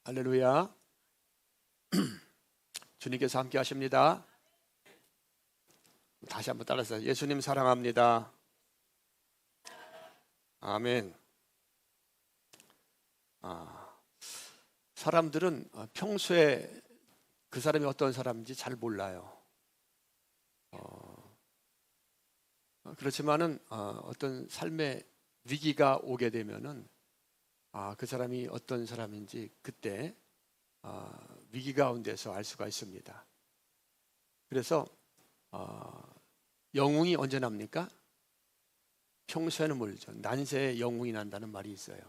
할렐루야. 주님께서 함께 하십니다. 다시 한번 따라서 예수님 사랑합니다. 아멘. 사람들은 평소에 그 사람이 어떤 사람인지 잘 몰라요. 그렇지만은 어떤 삶의 위기가 오게 되면은 그 사람이 어떤 사람인지 그때 위기 가운데서 알 수가 있습니다. 그래서 영웅이 언제 납니까? 평소에는 모르죠. 난세에 영웅이 난다는 말이 있어요.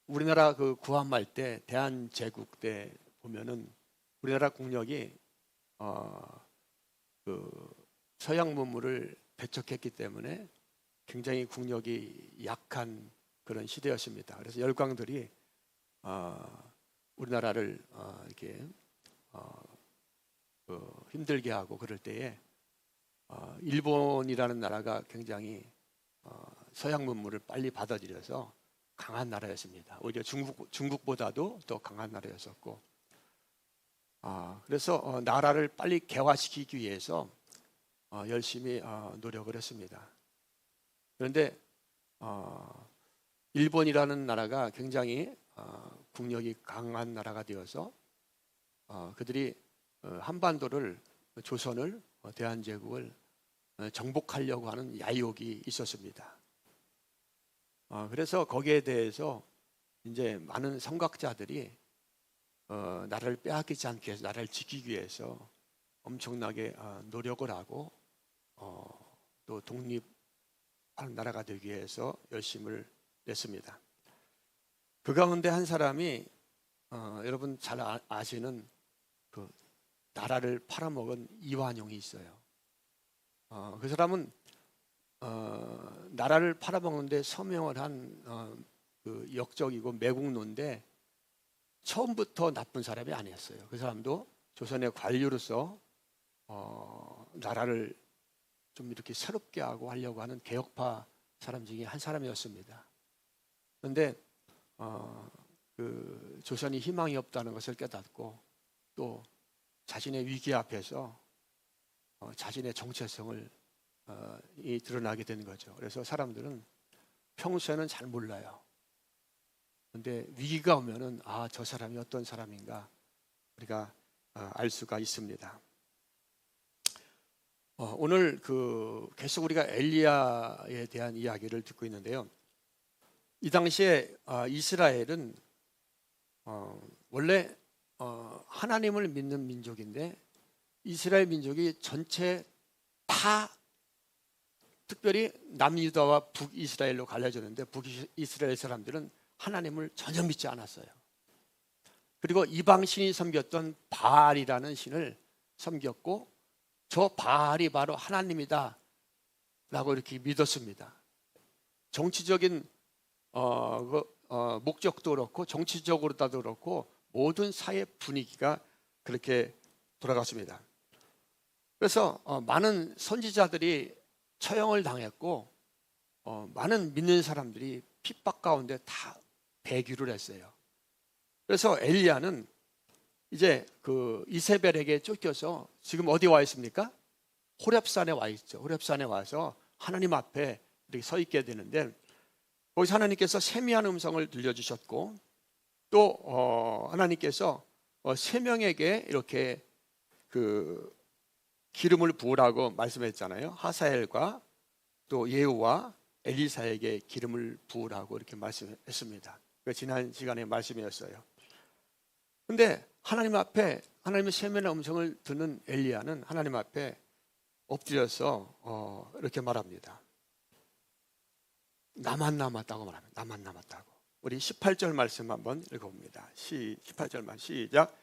우리나라 그 구한말 때 대한제국 때 보면은 우리나라 국력이 그 서양 문물을 배척했기 때문에 굉장히 국력이 약한 그런 시대였습니다. 그래서 열강들이 우리나라를 이렇게 힘들게 하고 그럴 때에 일본이라는 나라가 굉장히 서양 문물을 빨리 받아들여서 강한 나라였습니다. 오히려 중국보다도 더 강한 나라였었고, 그래서 나라를 빨리 개화시키기 위해서 열심히 노력을 했습니다. 그런데 일본이라는 나라가 굉장히 국력이 강한 나라가 되어서 그들이 한반도를, 조선을, 대한제국을 정복하려고 하는 야욕이 있었습니다. 그래서 거기에 대해서 이제 많은 성각자들이 나라를 빼앗기지 않게 해서 나라를 지키기 위해서 엄청나게 노력을 하고 또 독립한 나라가 되기 위해서 열심을 냈습니다. 그 가운데 한 사람이 여러분 잘 아시는 그 나라를 팔아먹은 이완용이 있어요. 그 사람은 나라를 팔아먹는데 서명을 한 그 역적이고 매국노인데 처음부터 나쁜 사람이 아니었어요. 그 사람도 조선의 관료로서 나라를 좀 이렇게 새롭게 하고 하려고 하는 개혁파 사람 중에 한 사람이었습니다. 그런데 그 조선이 희망이 없다는 것을 깨닫고 또 자신의 위기 앞에서 자신의 정체성을 드러나게 되는 거죠. 그래서 사람들은 평소에는 잘 몰라요. 그런데 위기가 오면은 저 사람이 어떤 사람인가 우리가 알 수가 있습니다. 오늘 계속 우리가 엘리야에 대한 이야기를 듣고 있는데요. 이 당시에 이스라엘은 원래 하나님을 믿는 민족인데 이스라엘 민족이 전체 다 특별히 남유다와 북이스라엘로 갈라졌는데 북이스라엘 사람들은 하나님을 전혀 믿지 않았어요. 그리고 이방신이 섬겼던 바알이라는 신을 섬겼고 저 바알이 바로 하나님이다 라고 이렇게 믿었습니다. 정치적인 목적도 그렇고 정치적으로도 그렇고 모든 사회 분위기가 그렇게 돌아갔습니다. 그래서 많은 선지자들이 처형을 당했고 많은 믿는 사람들이 핍박 가운데 다 배교를 했어요. 그래서 엘리야는 이제 그 이세벨에게 쫓겨서 지금 어디 와 있습니까? 호렙산에 와 있죠. 호렙산에 와서 하나님 앞에 이렇게 서 있게 되는데 거기서 하나님께서 세미한 음성을 들려주셨고 또 하나님께서 세 명에게 이렇게 그 기름을 부으라고 말씀했잖아요. 하사엘과 또 예후와 엘리사에게 기름을 부으라고 이렇게 말씀했습니다. 지난 시간의 말씀이었어요. 근데 하나님 앞에 하나님의 세미한 음성을 듣는 엘리야는 하나님 앞에 엎드려서 이렇게 말합니다. 나만 남았다고 말합니다. 나만 남았다고. 우리 18절 말씀 한번 읽어봅니다. 18절만 시작.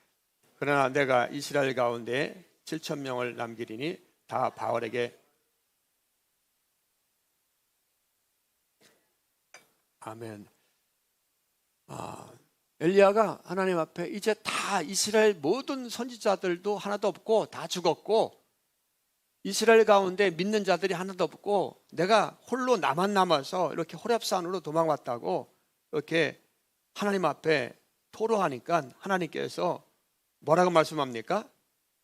그러나 내가 이스라엘 가운데 7,000명을 남기리니 다 바알에게. 아멘. 엘리야가 하나님 앞에 이제 다 이스라엘 모든 선지자들도 하나도 없고 다 죽었고 이스라엘 가운데 믿는 자들이 하나도 없고 내가 홀로 나만 남아서 이렇게 호렙산으로 도망왔다고 이렇게 하나님 앞에 토로하니까 하나님께서 뭐라고 말씀합니까?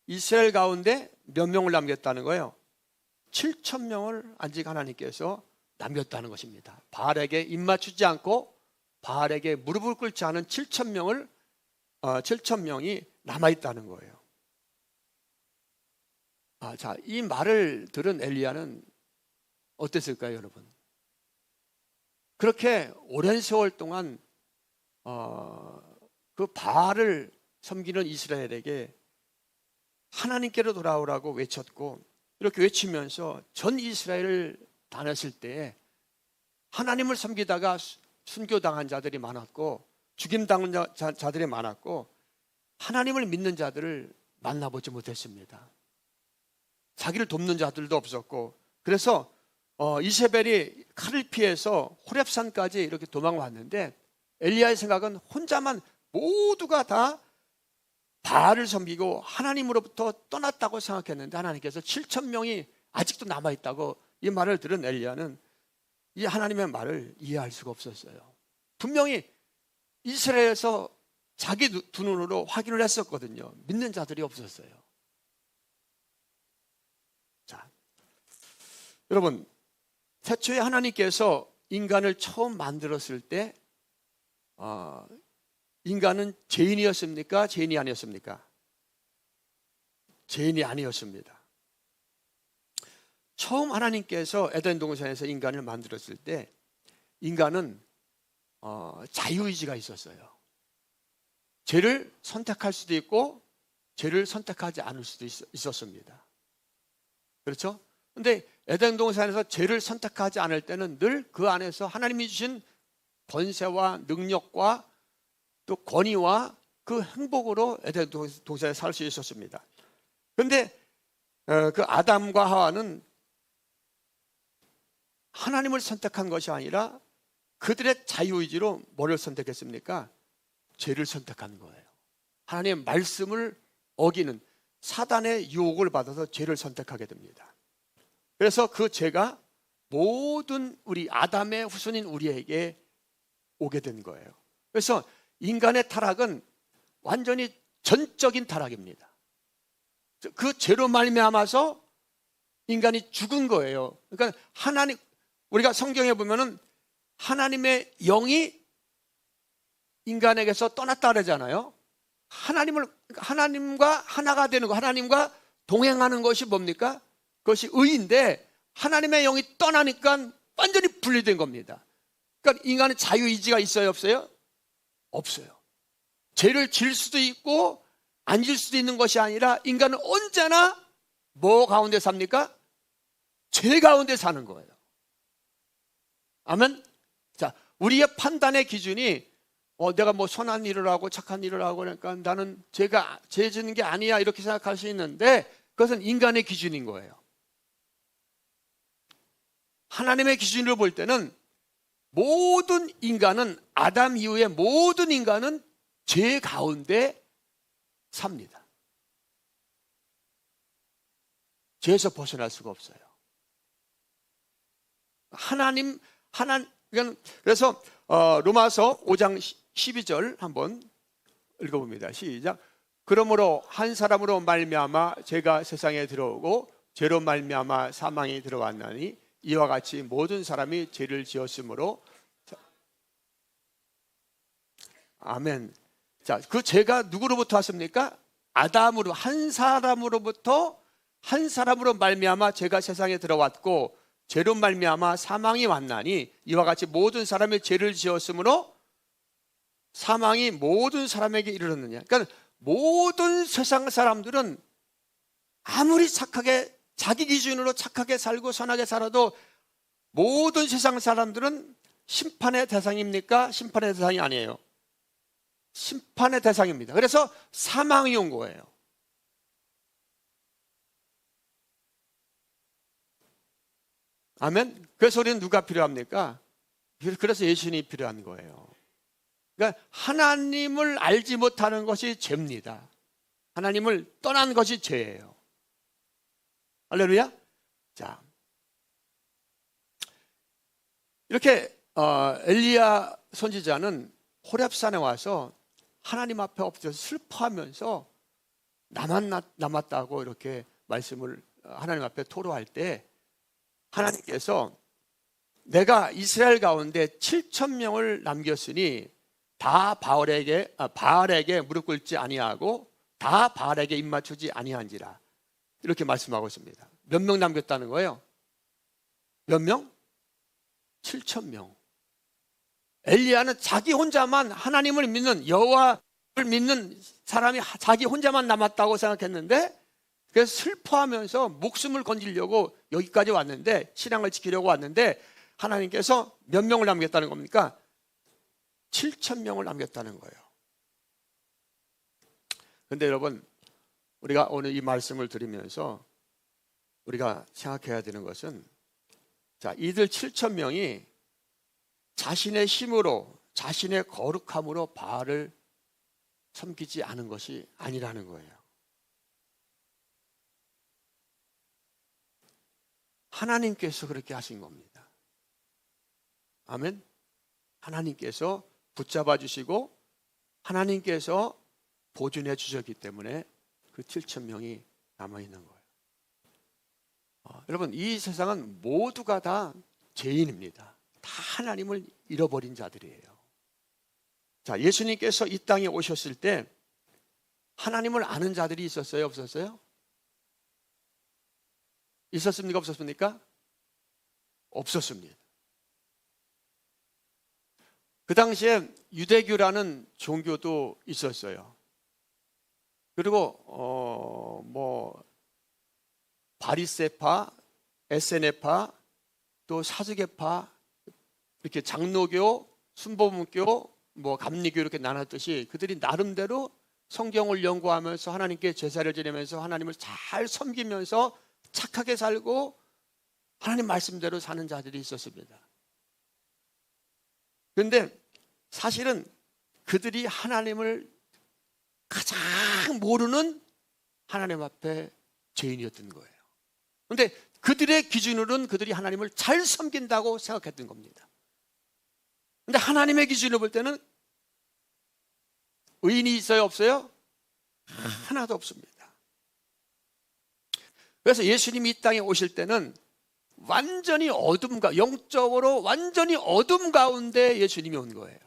이스라엘 가운데 몇 명을 남겼다는 거예요? 7천 명을 아직 하나님께서 남겼다는 것입니다. 바알에게 입맞추지 않고 바알에게 무릎을 꿇지 않은 7천 명이 남아있다는 거예요. 자, 이 말을 들은 엘리야는 어땠을까요, 여러분? 그렇게 오랜 세월 동안 그 바알을 섬기는 이스라엘에게 하나님께로 돌아오라고 외쳤고, 이렇게 외치면서 전 이스라엘을 다녔을 때에 하나님을 섬기다가 순교당한 자들이 많았고 죽임당한 자들이 많았고 하나님을 믿는 자들을 만나보지 못했습니다. 자기를 돕는 자들도 없었고, 그래서 이세벨이 칼을 피해서 호렙산까지 이렇게 도망왔는데 엘리야의 생각은 혼자만 모두가 다 바알을 섬기고 하나님으로부터 떠났다고 생각했는데 하나님께서 7천 명이 아직도 남아있다고 이 말을 들은 엘리야는 이 하나님의 말을 이해할 수가 없었어요. 분명히 이스라엘에서 자기 두 눈으로 확인을 했었거든요. 믿는 자들이 없었어요. 자, 여러분, 태초에 하나님께서 인간을 처음 만들었을 때 인간은 죄인이었습니까? 죄인이 아니었습니까? 죄인이 아니었습니다. 처음 하나님께서 에덴 동산에서 인간을 만들었을 때 인간은 자유의지가 있었어요. 죄를 선택할 수도 있고 죄를 선택하지 않을 수도 있었습니다. 그렇죠? 근데 에덴 동산에서 죄를 선택하지 않을 때는 늘 그 안에서 하나님이 주신 권세와 능력과 또 권위와 그 행복으로 에덴 동산에 살 수 있었습니다. 그런데 그 아담과 하와는 하나님을 선택한 것이 아니라 그들의 자유의지로 뭐를 선택했습니까? 죄를 선택한 거예요. 하나님의 말씀을 어기는 사단의 유혹을 받아서 죄를 선택하게 됩니다. 그래서 그 죄가 모든 우리 아담의 후손인 우리에게 오게 된 거예요. 그래서 인간의 타락은 완전히 전적인 타락입니다. 그 죄로 말미암아서 인간이 죽은 거예요. 그러니까 우리가 성경에 보면은 하나님의 영이 인간에게서 떠났다 그러잖아요. 하나님과 하나가 되는 거, 하나님과 동행하는 것이 뭡니까? 그것이 의인데 하나님의 영이 떠나니까 완전히 분리된 겁니다. 그러니까 인간은 자유의지가 있어요, 없어요? 없어요. 죄를 질 수도 있고 안 질 수도 있는 것이 아니라 인간은 언제나 뭐 가운데 삽니까? 죄 가운데 사는 거예요. 아멘. 자, 우리의 판단의 기준이 내가 뭐 선한 일을 하고 착한 일을 하고 그러니까 나는 죄 짓는 게 아니야 이렇게 생각할 수 있는데 그것은 인간의 기준인 거예요. 하나님의 기준으로 볼 때는 모든 인간은 아담 이후에 모든 인간은 죄 가운데 삽니다. 죄에서 벗어날 수가 없어요. 그래서 로마서 5장 12절 한번 읽어봅니다. 시작. 그러므로 한 사람으로 말미암아 죄가 세상에 들어오고 죄로 말미암아 사망이 들어왔나니 이와 같이 모든 사람이 죄를 지었으므로. 아멘. 자, 그 죄가 누구로부터 왔습니까? 아담으로, 한 사람으로 말미암아 죄가 세상에 들어왔고 죄로 말미암아 사망이 왔나니 이와 같이 모든 사람이 죄를 지었으므로 사망이 모든 사람에게 이르렀느냐. 그러니까 모든 세상 사람들은 아무리 착하게 자기 기준으로 착하게 살고 선하게 살아도 모든 세상 사람들은 심판의 대상입니까? 심판의 대상이 아니에요. 심판의 대상입니다. 그래서 사망이 온 거예요. 아멘. 그래서 우리는 누가 필요합니까? 그래서 예수님이 필요한 거예요. 그러니까 하나님을 알지 못하는 것이 죄입니다. 하나님을 떠난 것이 죄예요. 할렐루야. 자, 이렇게 엘리야 선지자는 호렙산에 와서 하나님 앞에 엎드려서 슬퍼하면서 나만 남았다고 이렇게 말씀을 하나님 앞에 토로할 때 하나님께서 내가 이스라엘 가운데 7천 명을 남겼으니 다 바알에게 무릎 꿇지 아니하고 다 바알에게 입맞추지 아니한지라, 이렇게 말씀하고 있습니다. 몇 명 남겼다는 거예요? 몇 명? 7천 명. 엘리야는 자기 혼자만 하나님을 믿는, 여호와를 믿는 사람이 자기 혼자만 남았다고 생각했는데, 그래서 슬퍼하면서 목숨을 건지려고 여기까지 왔는데, 신앙을 지키려고 왔는데 하나님께서 몇 명을 남겼다는 겁니까? 7천 명을 남겼다는 거예요. 그런데 여러분, 우리가 오늘 이 말씀을 들으면서 우리가 생각해야 되는 것은, 자, 이들 7천 명이 자신의 힘으로, 자신의 거룩함으로 바알을 섬기지 않은 것이 아니라는 거예요. 하나님께서 그렇게 하신 겁니다. 아멘. 하나님께서 붙잡아 주시고 하나님께서 보존해 주셨기 때문에 그 7천 명이 남아있는 거예요. 여러분, 이 세상은 모두가 다 죄인입니다. 다 하나님을 잃어버린 자들이에요. 자, 예수님께서 이 땅에 오셨을 때 하나님을 아는 자들이 있었어요? 없었어요? 있었습니까? 없었습니까? 없었습니다. 그 당시에 유대교라는 종교도 있었어요. 그리고 바리새파, 에세네파, 또 사두개파, 이렇게 장로교, 순복음교, 감리교 이렇게 나눴듯이 그들이 나름대로 성경을 연구하면서 하나님께 제사를 지내면서 하나님을 잘 섬기면서 착하게 살고 하나님 말씀대로 사는 자들이 있었습니다. 그런데 사실은 그들이 하나님을 가장 모르는 하나님 앞에 죄인이었던 거예요. 그런데 그들의 기준으로는 그들이 하나님을 잘 섬긴다고 생각했던 겁니다. 그런데 하나님의 기준으로 볼 때는 의인이 있어요? 없어요? 하나도 없습니다. 그래서 예수님이 이 땅에 오실 때는 완전히 영적으로 완전히 어둠 가운데 예수님이 온 거예요.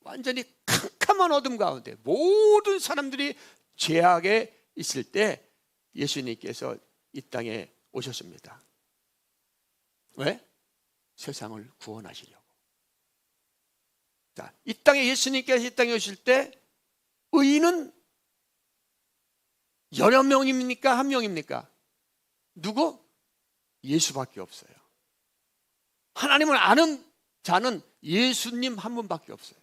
완전히 캄캄한 어둠 가운데 모든 사람들이 죄악에 있을 때 예수님께서 이 땅에 오셨습니다. 왜? 세상을 구원하시려고. 자, 이 땅에 예수님께서 이 땅에 오실 때 의인은 여러 명입니까? 한 명입니까? 누구? 예수밖에 없어요. 하나님을 아는 자는 예수님 한 분밖에 없어요.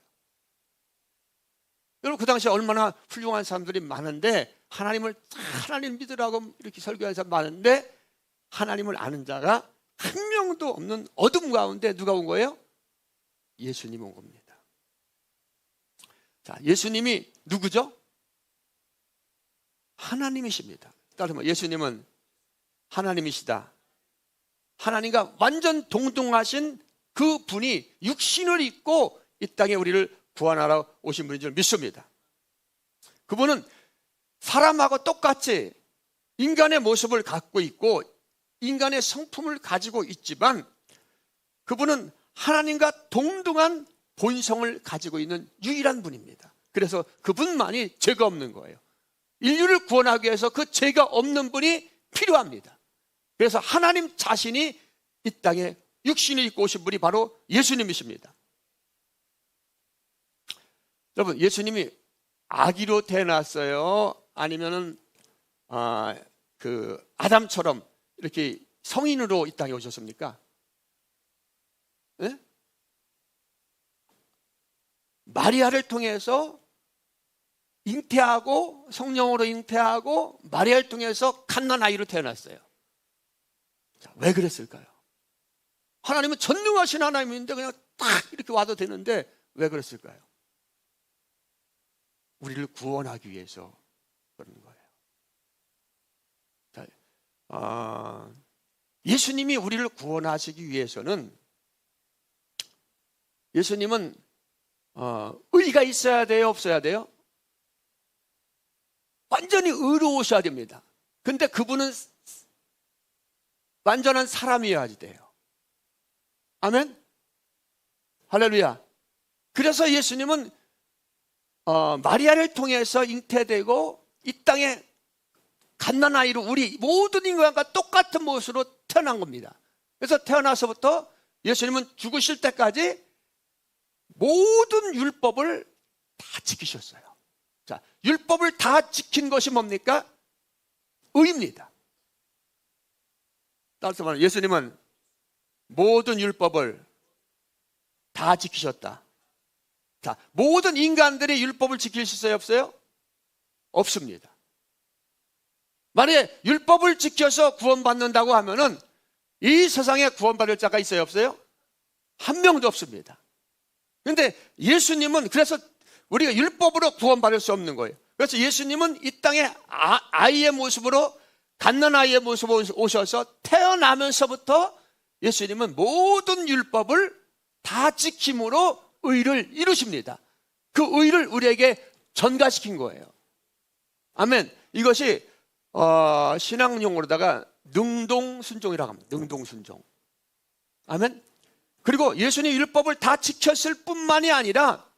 여러분, 그 당시에 얼마나 훌륭한 사람들이 많은데, 하나님 믿으라고 이렇게 설교하는 사람 많은데 하나님을 아는 자가 한 명도 없는 어둠 가운데 누가 온 거예요? 예수님 온 겁니다. 자, 예수님이 누구죠? 하나님이십니다. 따라서 예수님은 하나님이시다. 하나님과 완전 동등하신 그 분이 육신을 입고 이 땅에 우리를 구원하러 오신 분인 줄 믿습니다. 그분은 사람하고 똑같이 인간의 모습을 갖고 있고 인간의 성품을 가지고 있지만 그분은 하나님과 동등한 본성을 가지고 있는 유일한 분입니다. 그래서 그분만이 죄가 없는 거예요. 인류를 구원하기 위해서 그 죄가 없는 분이 필요합니다. 그래서 하나님 자신이 이 땅에 육신을 입고 오신 분이 바로 예수님이십니다. 여러분, 예수님이 아기로 태어났어요? 아니면은 아담처럼 이렇게 성인으로 이 땅에 오셨습니까? 네? 마리아를 통해서 잉태하고 성령으로 잉태하고 마리아를 통해서 갓난 아이로 태어났어요. 자, 왜 그랬을까요? 하나님은 전능하신 하나님인데 그냥 딱 이렇게 와도 되는데 왜 그랬을까요? 우리를 구원하기 위해서 그런 거예요. 자, 예수님이 우리를 구원하시기 위해서는 예수님은 의가 있어야 돼요, 없어야 돼요? 완전히 의로우셔야 됩니다. 근데 그분은 완전한 사람이어야지 돼요. 아멘? 할렐루야. 그래서 예수님은 마리아를 통해서 잉태되고 이 땅에 갓난아이로 우리 모든 인간과 똑같은 모습으로 태어난 겁니다. 그래서 태어나서부터 예수님은 죽으실 때까지 모든 율법을 다 지키셨어요. 자, 율법을 다 지킨 것이 뭡니까? 의입니다. 따라서 말하면 예수님은 모든 율법을 다 지키셨다. 자, 모든 인간들이 율법을 지킬 수 있어요, 없어요? 없습니다. 만약에 율법을 지켜서 구원받는다고 하면은 이 세상에 구원받을 자가 있어요, 없어요? 한 명도 없습니다. 그런데 예수님은 그래서 우리가 율법으로 구원받을 수 없는 거예요. 그래서 예수님은 이 땅에 아이의 모습으로 갓난아이의 모습으로 오셔서 태어나면서부터 예수님은 모든 율법을 다 지킴으로 의를 이루십니다. 그 의를 우리에게 전가시킨 거예요. 아멘. 이것이 신앙 용어로다가 능동순종이라고 합니다. 능동순종. 아멘. 그리고 예수님 율법을 다 지켰을 뿐만이 아니라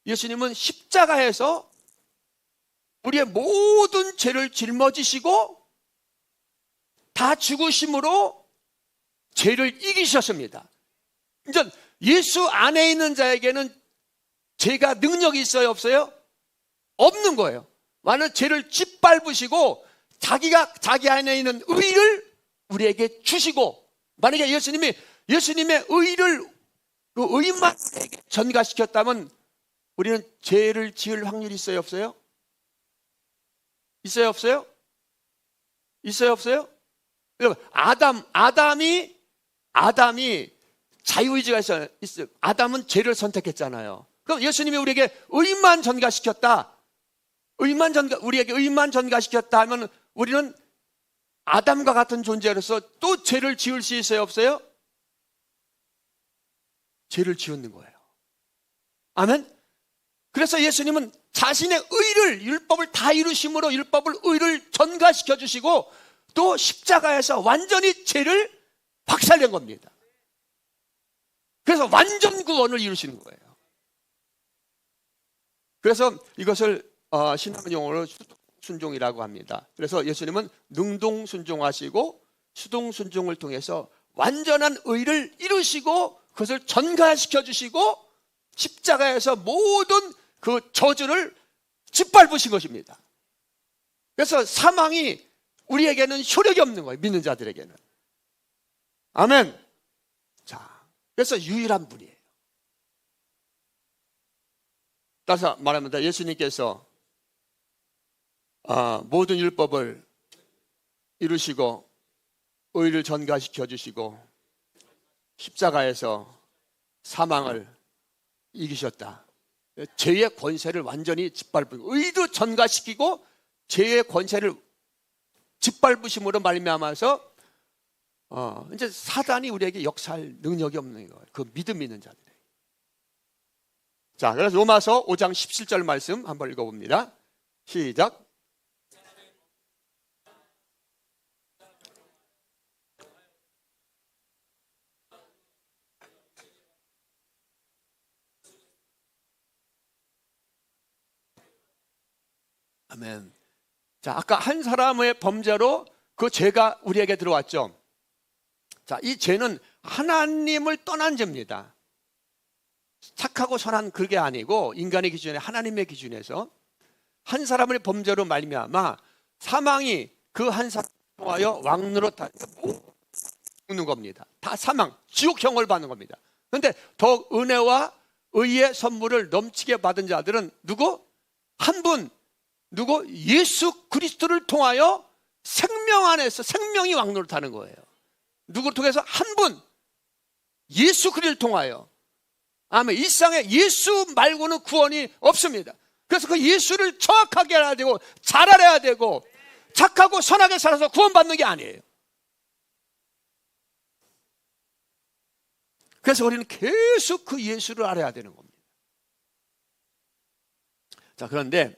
예수님은 십자가에서 우리의 모든 죄를 짊어지시고 다 죽으심으로 죄를 이기셨습니다. 이제 예수 안에 있는 자에게는 죄가 능력이 있어요, 없어요? 없는 거예요. 많은 죄를 짓밟으시고 자기 안에 있는 의를 우리에게 주시고, 만약에 예수님의 의를 그 의만 전가시켰다면 우리는 죄를 지을 확률이 있어요, 없어요? 있어요, 없어요? 있어요, 없어요? 여러분, 아담이 자유의지가 있어요. 아담은 죄를 선택했잖아요. 그럼 예수님이 우리에게 의만 전가시켰다. 우리에게 의만 전가시켰다 하면 우리는 아담과 같은 존재로서 또 죄를 지을 수 있어요, 없어요? 죄를 지었는 거예요. 아멘? 그래서 예수님은 자신의 의를, 율법을 다 이루심으로 의를 전가시켜 주시고 또 십자가에서 완전히 죄를 박살낸 겁니다. 그래서 완전 구원을 이루시는 거예요. 그래서 이것을 신학 용어로 수동순종이라고 합니다. 그래서 예수님은 능동순종하시고 수동순종을 통해서 완전한 의를 이루시고 그것을 전가시켜 주시고 십자가에서 모든 그 저주를 짓밟으신 것입니다. 그래서 사망이 우리에게는 효력이 없는 거예요. 믿는 자들에게는. 아멘. 자, 그래서 유일한 분이에요. 따라서 말합니다. 예수님께서 모든 율법을 이루시고 의를 전가시켜 주시고 십자가에서 사망을 이기셨다. 죄의 권세를 완전히 짓밟고 의도 전가시키고 죄의 권세를 짓밟으심으로 말미암아서 이제 사단이 우리에게 역사할 능력이 없는 거예요. 그 믿음 있는 자들에게. 자, 그래서 로마서 5장 17절 말씀 한번 읽어봅니다. 시작. 아멘. 자, 아까 한 사람의 범죄로 그 죄가 우리에게 들어왔죠. 자, 이 죄는 하나님을 떠난 죄입니다. 착하고 선한 그게 아니고 인간의 기준에 하나님의 기준에서 한 사람의 범죄로 말미암아 사망이 그 한 사람을 통하여 왕노릇하여 죽는 겁니다. 다 사망, 지옥형을 받는 겁니다. 그런데 더 은혜와 의의 선물을 넘치게 받은 자들은 누구? 한 분, 누구? 예수 그리스도를 통하여 생명 안에서 생명이 왕노릇하는 거예요. 누구를 통해서? 한 분, 예수 그리스도를 통하여. 아멘. 이 세상에 예수 말고는 구원이 없습니다. 그래서 그 예수를 정확하게 알아야 되고 잘 알아야 되고 착하고 선하게 살아서 구원받는 게 아니에요. 그래서 우리는 계속 그 예수를 알아야 되는 겁니다. 자, 그런데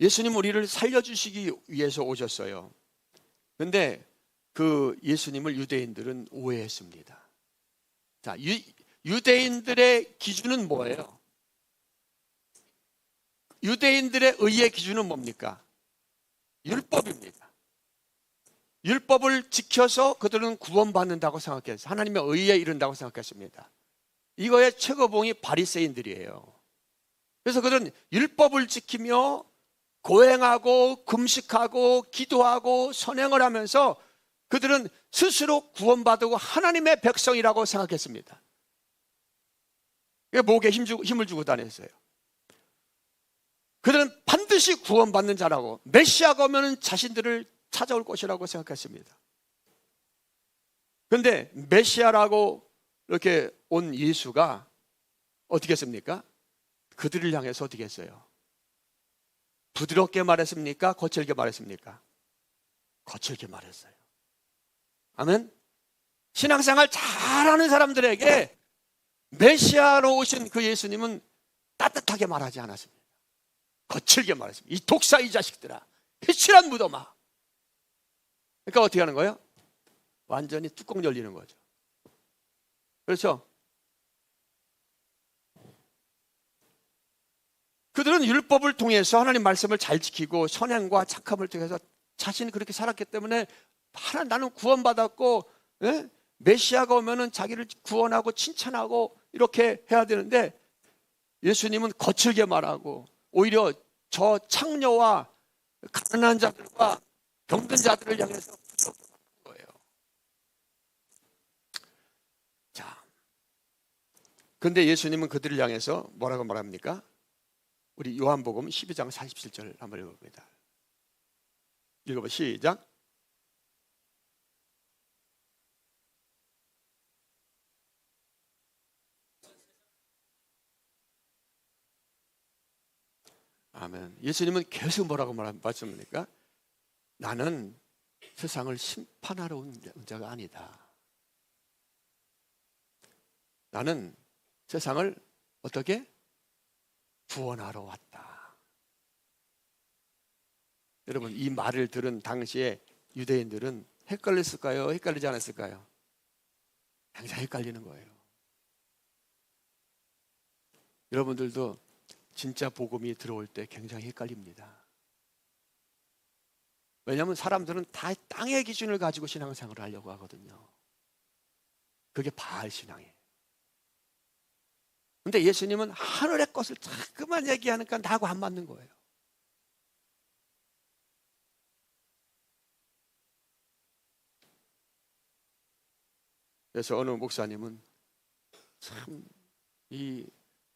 예수님 우리를 살려주시기 위해서 오셨어요. 그런데 그 예수님을 유대인들은 오해했습니다. 자, 유대인들의 기준은 뭐예요? 유대인들의 의의 기준은 뭡니까? 율법입니다. 율법을 지켜서 그들은 구원받는다고 생각했어요. 하나님의 의에 이른다고 생각했습니다. 이거의 최고봉이 바리새인들이에요. 그래서 그들은 율법을 지키며 고행하고 금식하고 기도하고 선행을 하면서 그들은 스스로 구원받고 하나님의 백성이라고 생각했습니다. 목에 힘을 주고 다녔어요. 그들은 반드시 구원받는 자라고, 메시아가 오면 자신들을 찾아올 것이라고 생각했습니다. 그런데 메시아라고 이렇게 온 예수가 어떻게 했습니까? 그들을 향해서 어떻게 했어요? 부드럽게 말했습니까? 거칠게 말했습니까? 거칠게 말했어요. 아멘. 신앙생활 잘하는 사람들에게 메시아로 오신 그 예수님은 따뜻하게 말하지 않았습니다. 거칠게 말했습니다. 이 독사 이 자식들아, 회칠한 무덤아. 그러니까 어떻게 하는 거예요? 완전히 뚜껑 열리는 거죠. 그렇죠? 그들은 율법을 통해서 하나님 말씀을 잘 지키고 선행과 착함을 통해서 자신이 그렇게 살았기 때문에 나는 구원받았고, 예? 메시아가 오면은 자기를 구원하고 칭찬하고 이렇게 해야 되는데, 예수님은 거칠게 말하고 오히려 저 창녀와 가난한 자들과 병든 자들을 향해서 부드럽게 말하는 거예요. 자, 그런데 예수님은 그들을 향해서 뭐라고 말합니까? 우리 요한복음 12장 47절 한번 읽어봅니다. 읽어봐, 시작. 아멘. 예수님은 계속 뭐라고 말씀합니까? 나는 세상을 심판하러 온 자가 아니다. 나는 세상을 어떻게? 구원하러 왔다. 여러분, 이 말을 들은 당시에 유대인들은 헷갈렸을까요? 헷갈리지 않았을까요? 굉장히 헷갈리는 거예요. 여러분들도 진짜 복음이 들어올 때 굉장히 헷갈립니다. 왜냐하면 사람들은 다 땅의 기준을 가지고 신앙생활을 하려고 하거든요. 그게 바알 신앙이에요. 근데 예수님은 하늘의 것을 자꾸만 얘기하니까 나하고 안 맞는 거예요. 그래서 어느 목사님은 참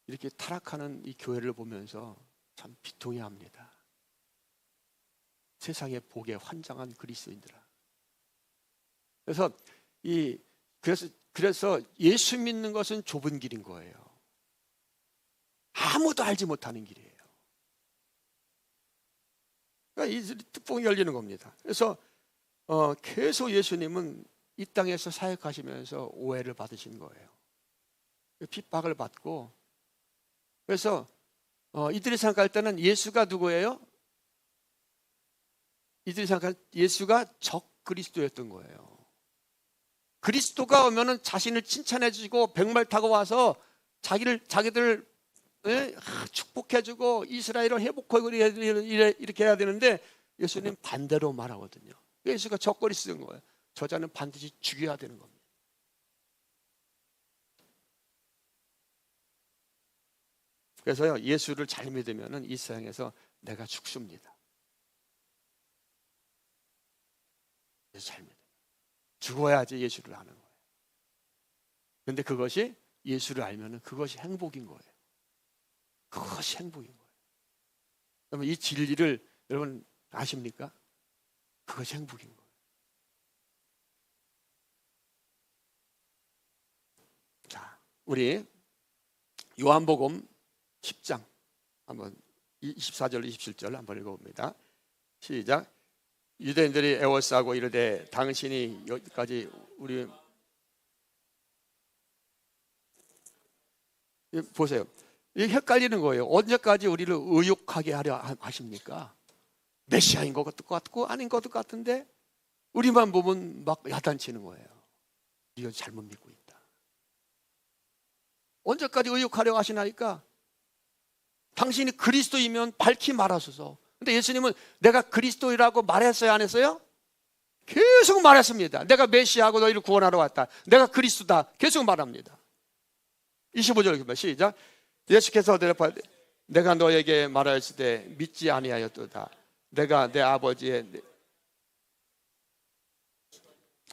이렇게 타락하는 이 교회를 보면서 참 비통해 합니다. 세상의 복에 환장한 그리스도인들아. 그래서 예수 믿는 것은 좁은 길인 거예요. 아무도 알지 못하는 길이에요. 그러니까 이 뚜껑이 열리는 겁니다. 그래서 계속 예수님은 이 땅에서 사역하시면서 오해를 받으신 거예요. 핍박을 받고, 그래서 이들이 생각할 때는 예수가 누구예요? 이들이 생각할 예수가 적 그리스도였던 거예요. 그리스도가 오면은 자신을 칭찬해주고 백말 타고 와서 자기들 축복해주고 이스라엘을 회복하고 이렇게 해야 되는데, 예수님 반대로 말하거든요. 예수가 적 그리스도인 거예요. 저자는 반드시 죽여야 되는 겁니다. 그래서요, 예수를 잘 믿으면은 이 세상에서 내가 죽습니다. 예수 잘 믿어요. 죽어야지 예수를 아는 거예요. 그런데 그것이 예수를 알면은 그것이 행복인 거예요. 그것이 행복인 거예요. 그러면 이 진리를 여러분 아십니까? 그것이 행복인 거예요. 자, 우리 요한복음 10장 한번 24절 27절 한번 읽어봅니다. 시작. 유대인들이 애워싸고 이르되 당신이 여기까지 우리 보세요. 이게 헷갈리는 거예요. 언제까지 우리를 의욕하게 하려 하십니까? 메시아인 것도 같고 아닌 것도 같은데 우리만 보면 막 야단치는 거예요. 이거 잘못 믿고 있다. 언제까지 의욕하려 하시나니까 당신이 그리스도이면 밝히 말하소서. 근데 예수님은 내가 그리스도이라고 말했어요, 안 했어요? 계속 말했습니다. 내가 메시아하고 너희를 구원하러 왔다. 내가 그리스도다. 계속 말합니다. 25절 시작. 예수께서 대답하되 내가 너에게 말하였을 때 믿지 아니하였도다. 내가 내 아버지의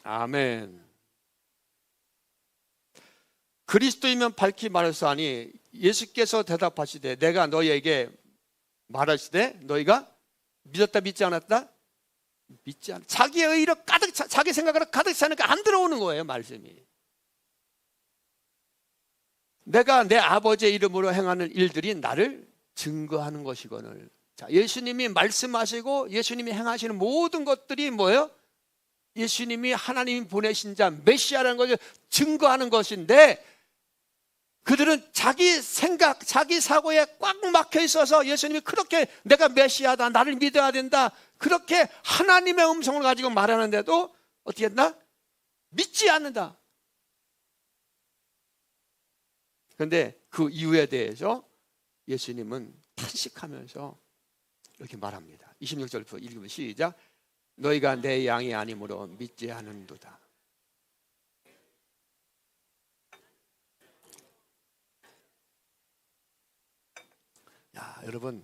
아멘. 그리스도이면 밝히 말하사니 예수께서 대답하시되 내가 너희에게 말하실 때 너희가 믿었다 믿지 않았다? 믿지 않았다. 자기의 의로 가득 자기 생각으로 가득 차니까 안 들어오는 거예요, 말씀이. 내가 내 아버지의 이름으로 행하는 일들이 나를 증거하는 것이거늘. 자, 예수님이 말씀하시고 예수님이 행하시는 모든 것들이 뭐예요? 예수님이 하나님이 보내신 자 메시아라는 것을 증거하는 것인데 그들은 자기 생각, 자기 사고에 꽉 막혀 있어서 예수님이 그렇게 내가 메시아다, 나를 믿어야 된다, 그렇게 하나님의 음성을 가지고 말하는데도 어떻게 했나? 믿지 않는다. 그런데 그 이유에 대해서 예수님은 탄식하면서 이렇게 말합니다. 26절부터 읽으면 시작. 너희가 내 양이 아니므로 믿지 않는도다. 야, 여러분,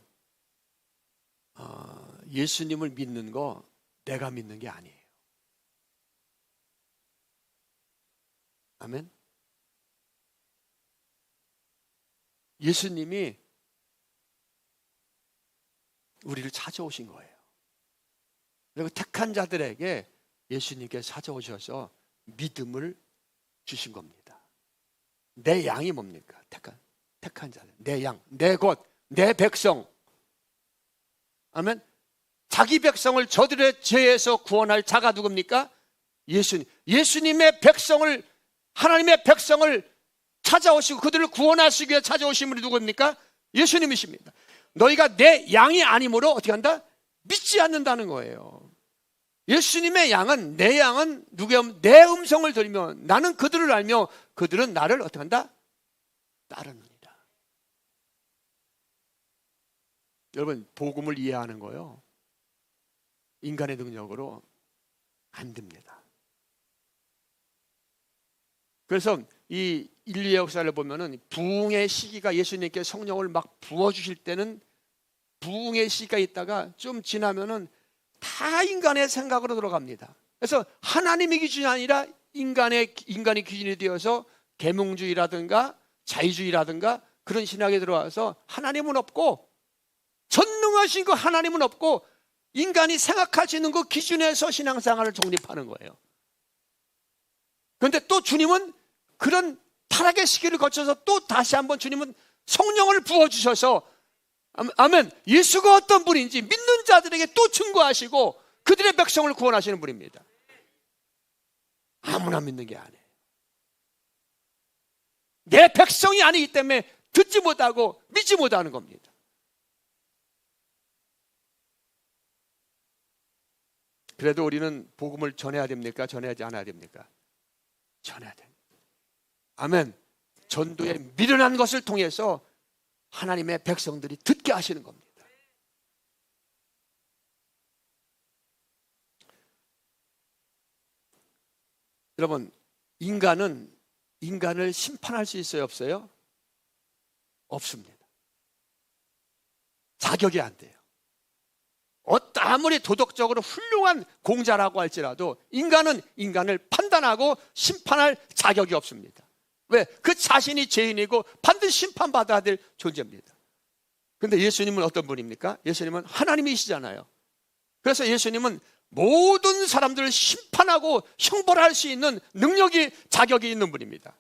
예수님을 믿는 거 내가 믿는 게 아니에요. 아멘. 예수님이 우리를 찾아오신 거예요. 그리고 택한 자들에게 예수님께 찾아오셔서 믿음을 주신 겁니다. 내 양이 뭡니까? 택한 자들, 내 양, 내 것, 내 백성. 아멘. 자기 백성을 저들의 죄에서 구원할 자가 누굽니까? 예수님. 예수님의 백성을, 하나님의 백성을 찾아오시고 그들을 구원하시기 위해 찾아오신 분이 누굽니까? 예수님이십니다. 너희가 내 양이 아니므로 어떻게 한다? 믿지 않는다는 거예요. 예수님의 양은, 내 양은 누구야? 내 음성을 들으며 나는 그들을 알며 그들은 나를 어떻게 한다? 따르느니라. 여러분, 복음을 이해하는 거요, 인간의 능력으로 안 됩니다. 그래서 이 인류의 역사를 보면은 부흥의 시기가, 예수님께 성령을 막 부어주실 때는 부흥의 시기가 있다가 좀 지나면은 다 인간의 생각으로 들어갑니다. 그래서 하나님의 기준이 아니라 인간의 기준이 되어서 계몽주의라든가 자유주의라든가 그런 신학에 들어와서 하나님은 없고, 전능하신 그 하나님은 없고 인간이 생각할 수 있는 그 기준에서 신앙생활을 정립하는 거예요. 그런데 또 주님은 그런 타락의 시기를 거쳐서 또 다시 한번 주님은 성령을 부어주셔서, 아멘, 예수가 어떤 분인지 믿는 자들에게 또 증거하시고 그들의 백성을 구원하시는 분입니다. 아무나 믿는 게 아니에요. 내 백성이 아니기 때문에 듣지 못하고 믿지 못하는 겁니다. 그래도 우리는 복음을 전해야 됩니까? 전해야지 않아야 됩니까? 전해야 됩니다. 아멘. 전도에 미련한 것을 통해서 하나님의 백성들이 듣게 하시는 겁니다. 여러분, 인간을 심판할 수 있어요, 없어요? 없습니다. 자격이 안 돼요. 아무리 도덕적으로 훌륭한 공자라고 할지라도 인간은 인간을 판단하고 심판할 자격이 없습니다. 왜? 그 자신이 죄인이고 반드시 심판받아야 될 존재입니다. 그런데 예수님은 어떤 분입니까? 예수님은 하나님이시잖아요. 그래서 예수님은 모든 사람들을 심판하고 형벌할 수 있는 능력이, 자격이 있는 분입니다.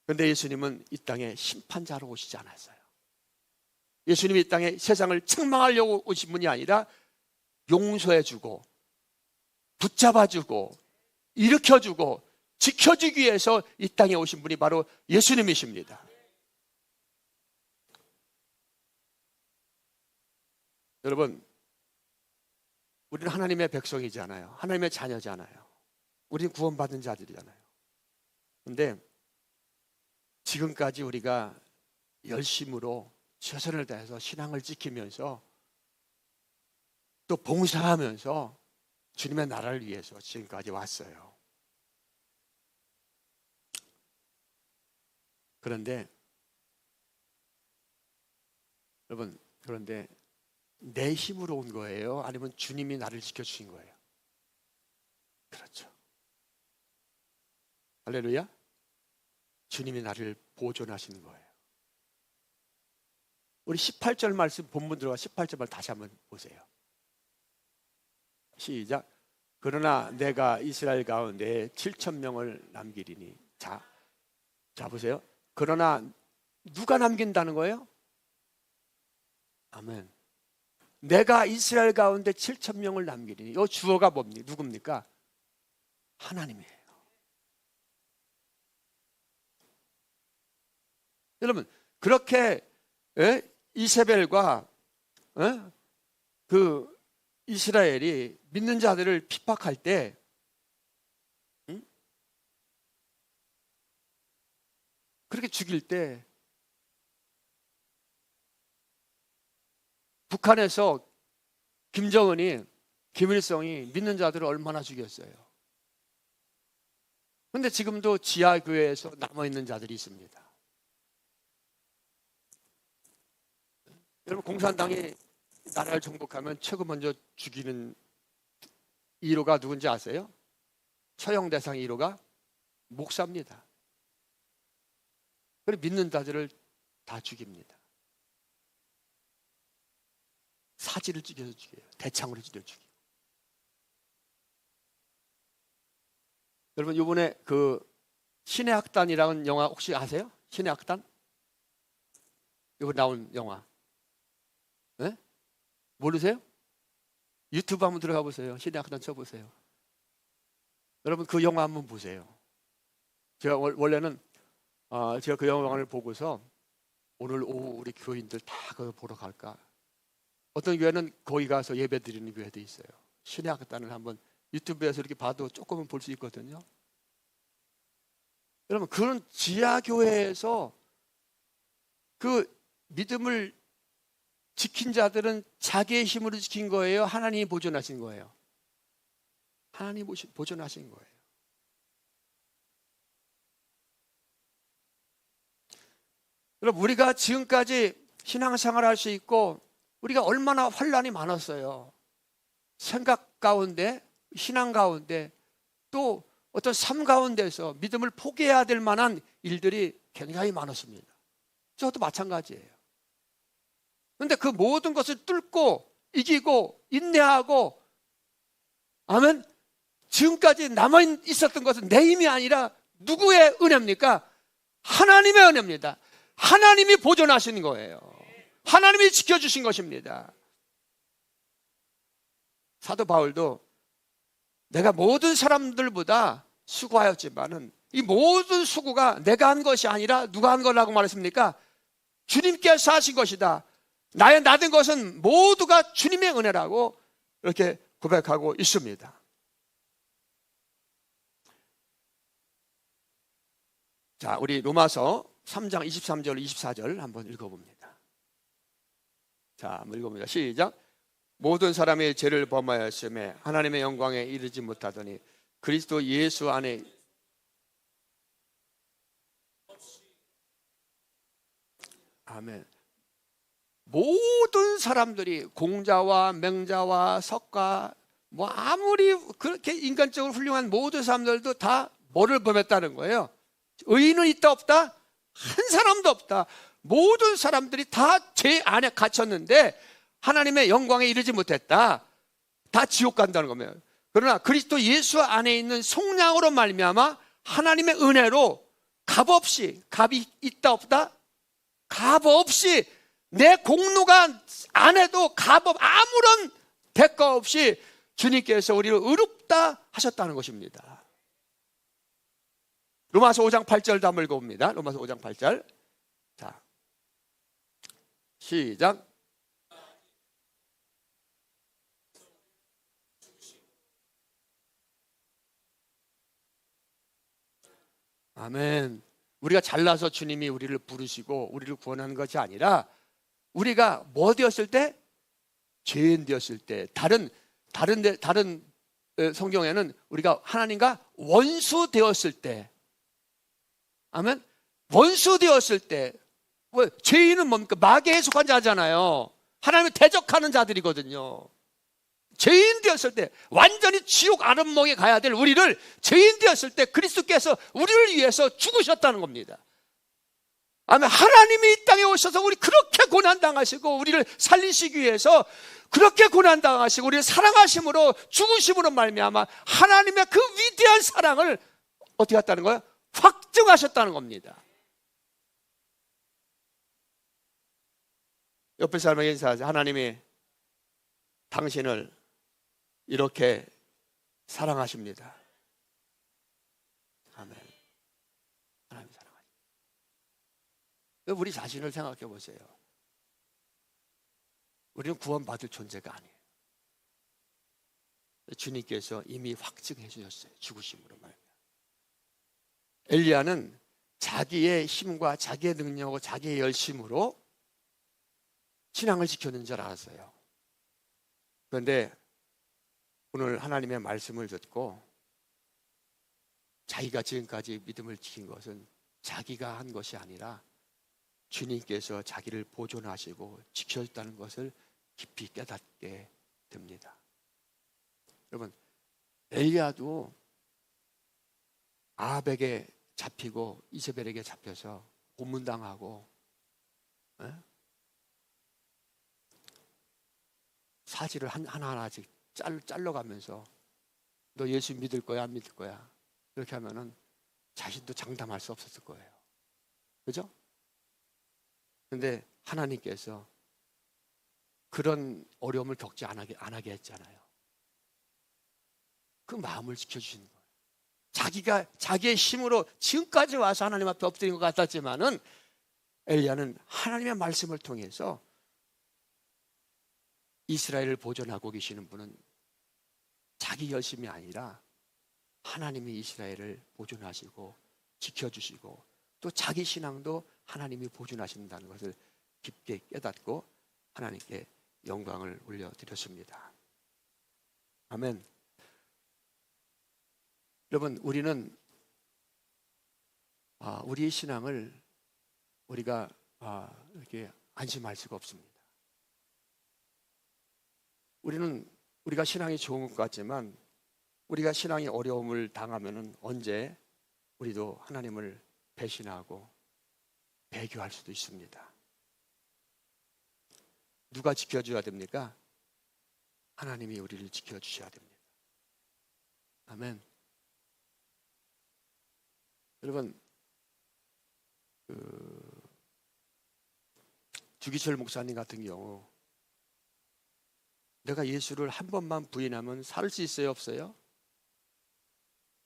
그런데 예수님은 이 땅에 심판자로 오시지 않았어요. 예수님이 이 땅에 세상을 책망하려고 오신 분이 아니라 용서해주고 붙잡아주고 일으켜주고 지켜주기 위해서 이 땅에 오신 분이 바로 예수님이십니다. 여러분, 우리는 하나님의 백성이잖아요. 하나님의 자녀잖아요. 우리는 구원받은 자들이잖아요. 그런데 지금까지 우리가 열심으로 최선을 다해서 신앙을 지키면서 또 봉사하면서 주님의 나라를 위해서 지금까지 왔어요. 그런데 여러분, 그런데 내 힘으로 온 거예요? 아니면 주님이 나를 지켜주신 거예요? 그렇죠. 할렐루야. 주님이 나를 보존하시는 거예요. 우리 18절 말씀 본문 들어가 18절 말 다시 한번 보세요. 시작. 그러나 내가 이스라엘 가운데 7,000명을 남기리니. 자 보세요. 그러나 누가 남긴다는 거예요? 아멘. 내가 이스라엘 가운데 7,000명을 남기리니. 이 주어가 뭡니까? 누굽니까? 하나님이에요. 여러분, 그렇게 이세벨과 그 이스라엘이 믿는 자들을 핍박할 때 그렇게 죽일 때 북한에서 김정은이, 김일성이 믿는 자들을 얼마나 죽였어요. 그런데 지금도 지하교회에서 남아있는 자들이 있습니다. 여러분, 공산당이 나라를 정복하면 최고 먼저 죽이는 1호가 누군지 아세요? 처형 대상 1호가 목사입니다. 그리고 믿는 자들을 다 죽입니다. 사지를 찢어서 죽여요. 대창으로 찢어 죽여요. 여러분, 이번에 그 신의 학단이라는 영화 혹시 아세요? 신의 학단? 이번 나온 영화. 네? 모르세요? 유튜브 한번 들어가 보세요. 신의 학단 쳐보세요. 여러분, 그 영화 한번 보세요. 제가 원래는 제가 그 영화를 보고서 오늘 오후 우리 교인들 다 그거 보러 갈까? 어떤 교회는 거기 가서 예배 드리는 교회도 있어요. 신의 학단을 한번 유튜브에서 이렇게 봐도 조금은 볼 수 있거든요. 여러분, 그런 지하교회에서 그 믿음을 지킨 자들은 자기의 힘으로 지킨 거예요? 하나님이 보존하신 거예요? 하나님이 보존하신 거예요. 여러분, 우리가 지금까지 신앙생활을 할 수 있고 우리가 얼마나 환난이 많았어요. 생각 가운데, 신앙 가운데, 또 어떤 삶 가운데서 믿음을 포기해야 될 만한 일들이 굉장히 많았습니다. 저도 마찬가지예요. 그런데 그 모든 것을 뚫고 이기고 인내하고, 아멘, 지금까지 남아 있었던 것은 내 힘이 아니라 누구의 은혜입니까? 하나님의 은혜입니다. 하나님이 보존하시는 거예요. 하나님이 지켜주신 것입니다. 사도 바울도 내가 모든 사람들보다 수고하였지만은 이 모든 수고가 내가 한 것이 아니라 누가 한 거라고 말했습니까? 주님께서 하신 것이다. 나의 나된 것은 모두가 주님의 은혜라고 이렇게 고백하고 있습니다. 자, 우리 로마서 3장 23절 24절 한번 읽어봅니다. 자, 한번 읽어봅니다. 시작. 모든 사람의 죄를 범하였음에 하나님의 영광에 이르지 못하더니 그리스도 예수 안에 아멘. 모든 사람들이 공자와 맹자와 석가 뭐 아무리 그렇게 인간적으로 훌륭한 모든 사람들도 다 뭐를 범했다는 거예요? 의인은 있다 없다? 한 사람도 없다. 모든 사람들이 다 죄 안에 갇혔는데 하나님의 영광에 이르지 못했다. 다 지옥 간다는 겁니다. 그러나 그리스도 예수 안에 있는 속량으로 말미암아 하나님의 은혜로 값없이, 값이 있다 없다? 값없이, 내 공로가 안 해도 값없, 아무런 대가 없이 주님께서 우리를 의롭다 하셨다는 것입니다. 로마서 5장 8절도 한번 읽어봅니다. 로마서 5장 8절. 자, 시작. 아멘. 우리가 잘나서 주님이 우리를 부르시고 우리를 구원하는 것이 아니라 우리가 뭐 되었을 때? 죄인 되었을 때. 다른 성경에는 우리가 하나님과 원수 되었을 때. 아멘. 원수 되었을 때. 왜? 죄인은 뭡니까? 마귀에 속한 자잖아요. 하나님을 대적하는 자들이거든요. 죄인 되었을 때, 완전히 지옥 아름목에 가야 될 우리를 죄인 되었을 때 그리스도께서 우리를 위해서 죽으셨다는 겁니다. 아멘. 하나님이 이 땅에 오셔서 우리 그렇게 고난당하시고 우리를 살리시기 위해서 그렇게 고난당하시고 우리를 사랑하심으로 죽으심으로 말미암아 하나님의 그 위대한 사랑을 어떻게 했다는 거예요? 확증하셨다는 겁니다. 옆에 사람에게 인사하세요. 하나님이 당신을 이렇게 사랑하십니다. 아멘. 하나님 사랑하십니다. 우리 자신을 생각해 보세요. 우리는 구원받을 존재가 아니에요. 주님께서 이미 확증해 주셨어요. 죽으심으로 말이에요. 엘리야는 자기의 힘과 자기의 능력과 자기의 열심으로 신앙을 지켰는 줄 알았어요. 그런데 오늘 하나님의 말씀을 듣고 자기가 지금까지 믿음을 지킨 것은 자기가 한 것이 아니라 주님께서 자기를 보존하시고 지켜줬다는 것을 깊이 깨닫게 됩니다. 여러분, 엘리야도 아합에게 잡히고 이세벨에게 잡혀서 고문당하고 사지를 하나하나씩 잘라가면서 너 예수 믿을 거야 안 믿을 거야 이렇게 하면은 자신도 장담할 수 없었을 거예요. 그죠? 근데 하나님께서 그런 어려움을 겪지 안 하게 했잖아요. 그 마음을 지켜주시는 거예요. 자기가 자기의 힘으로 지금까지 와서 하나님 앞에 엎드린 것 같았지만은 엘리야는 하나님의 말씀을 통해서 이스라엘을 보존하고 계시는 분은 자기 열심이 아니라 하나님이 이스라엘을 보존하시고 지켜주시고 또 자기 신앙도 하나님이 보존하신다는 것을 깊게 깨닫고 하나님께 영광을 올려드렸습니다. 아멘. 여러분, 우리는 우리의 신앙을 우리가 이렇게 안심할 수가 없습니다. 우리가 신앙이 좋은 것 같지만 우리가 신앙이 어려움을 당하면은 언제 우리도 하나님을 배신하고 배교할 수도 있습니다. 누가 지켜줘야 됩니까? 하나님이 우리를 지켜주셔야 됩니다. 아멘. 여러분, 주기철 목사님 같은 경우 내가 예수를 한 번만 부인하면 살 수 있어요, 없어요?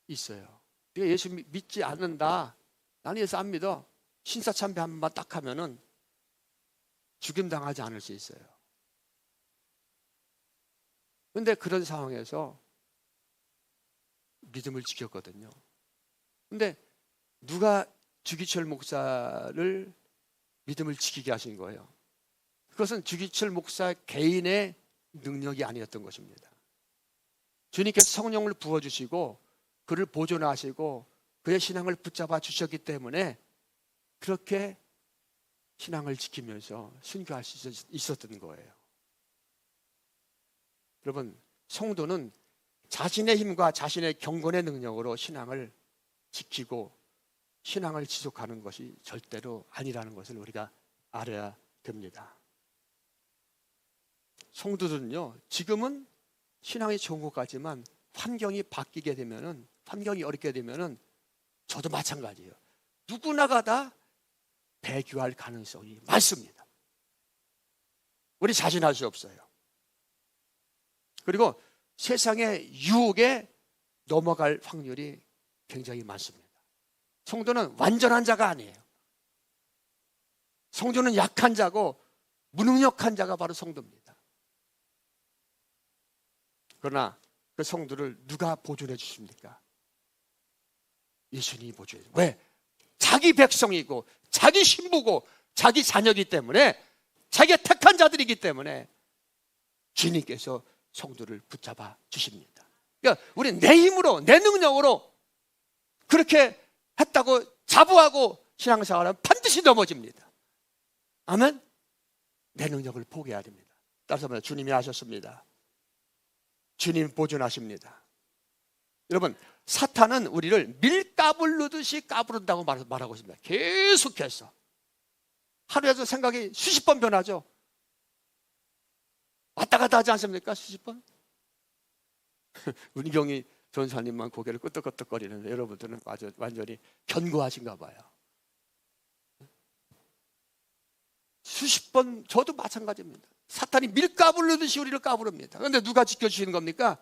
있어요. 네가 예수 믿지 않는다, 나는 예수 안 믿어, 신사참배 한 번만 딱 하면은 죽임당하지 않을 수 있어요. 그런데 그런 상황에서 믿음을 지켰거든요. 근데 누가 주기철 목사를 믿음을 지키게 하신 거예요? 그것은 주기철 목사 개인의 능력이 아니었던 것입니다. 주님께서 성령을 부어주시고 그를 보존하시고 그의 신앙을 붙잡아 주셨기 때문에 그렇게 신앙을 지키면서 순교할 수 있었던 거예요. 여러분, 성도는 자신의 힘과 자신의 경건의 능력으로 신앙을 지키고 신앙을 지속하는 것이 절대로 아니라는 것을 우리가 알아야 됩니다. 성도들은요, 지금은 신앙이 좋은 것 같지만 환경이 바뀌게 되면은, 환경이 어렵게 되면은 저도 마찬가지예요. 누구나가 다 배교할 가능성이 많습니다. 우리 자신할 수 없어요. 그리고 세상의 유혹에 넘어갈 확률이 굉장히 많습니다. 성도는 완전한 자가 아니에요. 성도는 약한 자고 무능력한 자가 바로 성도입니다. 그러나 그 성도를 누가 보존해 주십니까? 예수님이 보존해 주십니다. 왜? 자기 백성이고 자기 신부고 자기 자녀이기 때문에, 자기가 택한 자들이기 때문에 주님께서 성도를 붙잡아 주십니다. 그러니까 우리 내 힘으로 내 능력으로 그렇게 했다고 자부하고 신앙생활은 반드시 넘어집니다. 아멘. 내 능력을 포기해야 됩니다. 따라서 말해, 주님이 하셨습니다. 주님 보존하십니다. 여러분, 사탄은 우리를 밀가불 누듯이 까부른다고 말하고 있습니다. 계속해서 하루에도 생각이 수십 번 변하죠. 왔다 갔다 하지 않습니까? 수십 번. 은경이 전사님만 고개를 끄덕끄덕거리는데 여러분들은 아주 완전히 견고하신가 봐요. 수십 번, 저도 마찬가지입니다. 사탄이 밀가불 누듯이 우리를 까부릅니다. 그런데 누가 지켜주시는 겁니까?